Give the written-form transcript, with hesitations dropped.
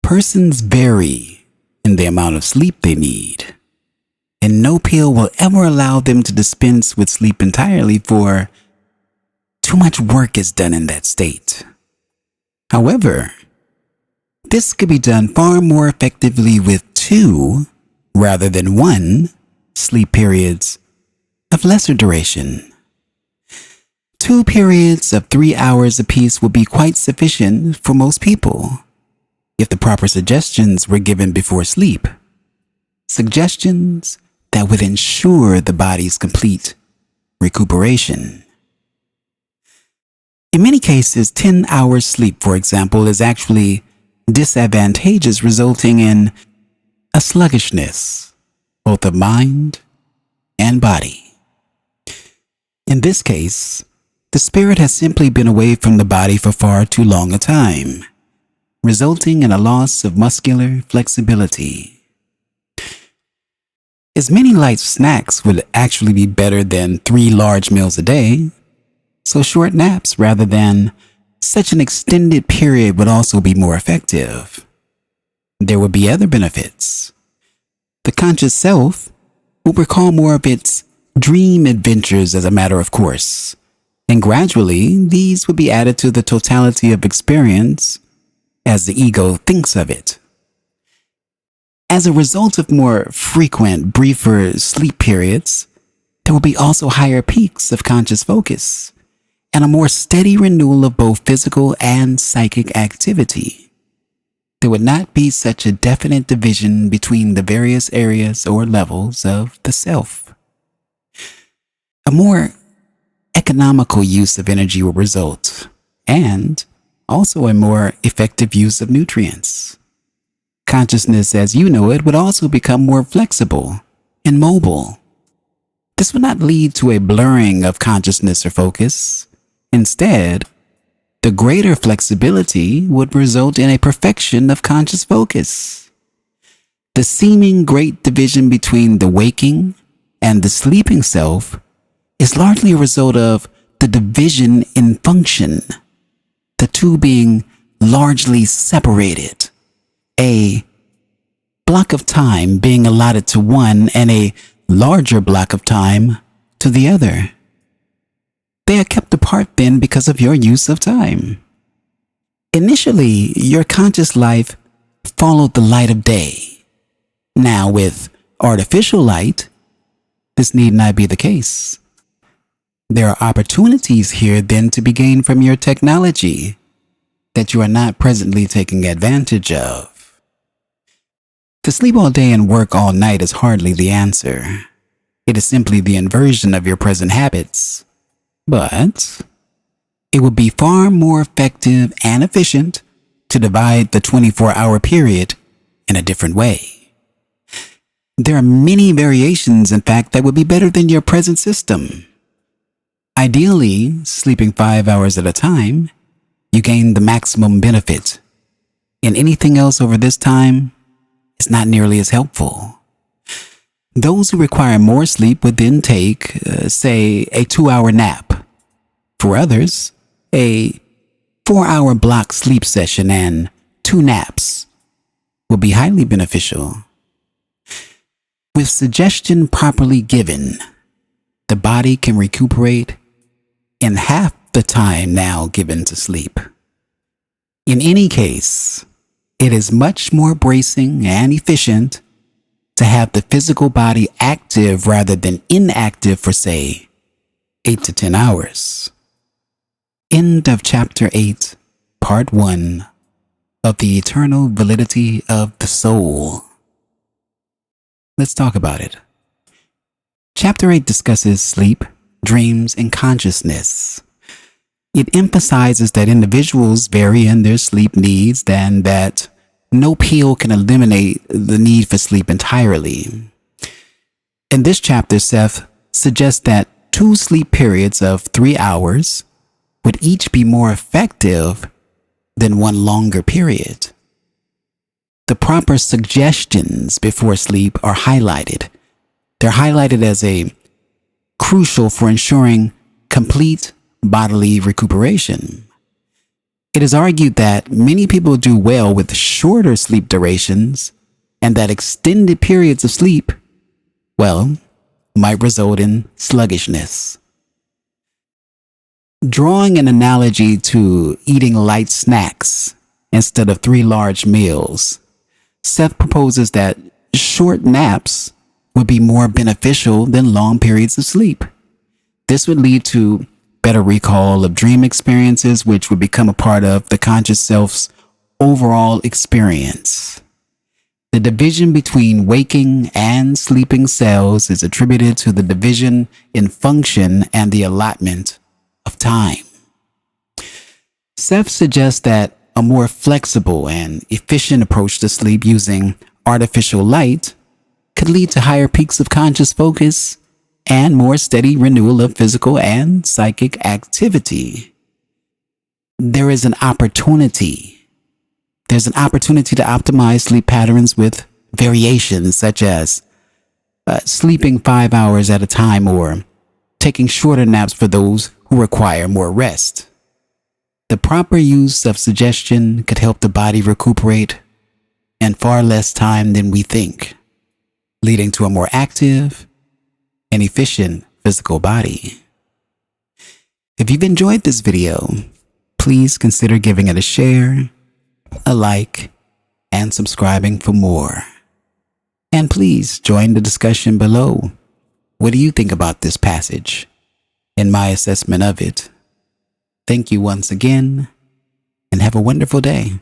Persons vary in the amount of sleep they need, and no pill will ever allow them to dispense with sleep entirely, for too much work is done in that state. However, this could be done far more effectively with 2 rather than 1 sleep periods of lesser duration. 2 periods of 3 hours apiece would be quite sufficient for most people if the proper suggestions were given before sleep. Suggestions that would ensure the body's complete recuperation. In many cases, 10 hours sleep, for example, is actually disadvantageous, resulting in a sluggishness, both of mind and body. In this case, the spirit has simply been away from the body for far too long a time, resulting in a loss of muscular flexibility. As many light snacks would actually be better than 3 large meals a day, so short naps rather than such an extended period would also be more effective. There would be other benefits. The conscious self will recall more of its dream adventures as a matter of course, and gradually these would be added to the totality of experience as the ego thinks of it. As a result of more frequent, briefer sleep periods, there will be also higher peaks of conscious focus and a more steady renewal of both physical and psychic activity. There would not be such a definite division between the various areas or levels of the self. A more economical use of energy will result, and also a more effective use of nutrients. Consciousness as you know it would also become more flexible and mobile. This would not lead to a blurring of consciousness or focus. Instead, the greater flexibility would result in a perfection of conscious focus. The seeming great division between the waking and the sleeping self is largely a result of the division in function, the two being largely separated, a block of time being allotted to one and a larger block of time to the other. They are kept apart then because of your use of time. Initially, your conscious life followed the light of day. Now, with artificial light, this need not be the case. There are opportunities here then to be gained from your technology that you are not presently taking advantage of. To sleep all day and work all night is hardly the answer. It is simply the inversion of your present habits. But it would be far more effective and efficient to divide the 24-hour period in a different way. There are many variations, in fact, that would be better than your present system. Ideally, sleeping 5 hours at a time, you gain the maximum benefit, and anything else over this time is not nearly as helpful. Those who require more sleep would then take, say, a 2-hour nap. For others, a 4-hour block sleep session and 2 naps will be highly beneficial. With suggestion properly given, the body can recuperate in half the time now given to sleep. In any case, it is much more bracing and efficient to have the physical body active rather than inactive for, say, 8 to 10 hours. End of Chapter 8, Part 1 of the Eternal Validity of the Soul. Let's talk about it. Chapter 8 discusses sleep, dreams, and consciousness. It emphasizes that individuals vary in their sleep needs and that no pill can eliminate the need for sleep entirely. In this chapter, Seth suggests that 2 sleep periods of 3 hours would each be more effective than 1 longer period. The proper suggestions before sleep are highlighted. They're highlighted as a crucial for ensuring complete bodily recuperation. It is argued that many people do well with shorter sleep durations and that extended periods of sleep, well, might result in sluggishness. Drawing an analogy to eating light snacks instead of 3 large meals, Seth proposes that short naps would be more beneficial than long periods of sleep. This would lead to better recall of dream experiences, which would become a part of the conscious self's overall experience. The division between waking and sleeping cells is attributed to the division in function and the allotment of time. Seth suggests that a more flexible and efficient approach to sleep using artificial light could lead to higher peaks of conscious focus and more steady renewal of physical and psychic activity. There's an opportunity to optimize sleep patterns with variations such as sleeping 5 hours at a time or taking shorter naps for those who require more rest. The proper use of suggestion could help the body recuperate in far less time than we think, leading to a more active and efficient physical body. If you've enjoyed this video, please consider giving it a share, a like, and subscribing for more. And please join the discussion below. What do you think about this passage and my assessment of it? Thank you once again, and have a wonderful day.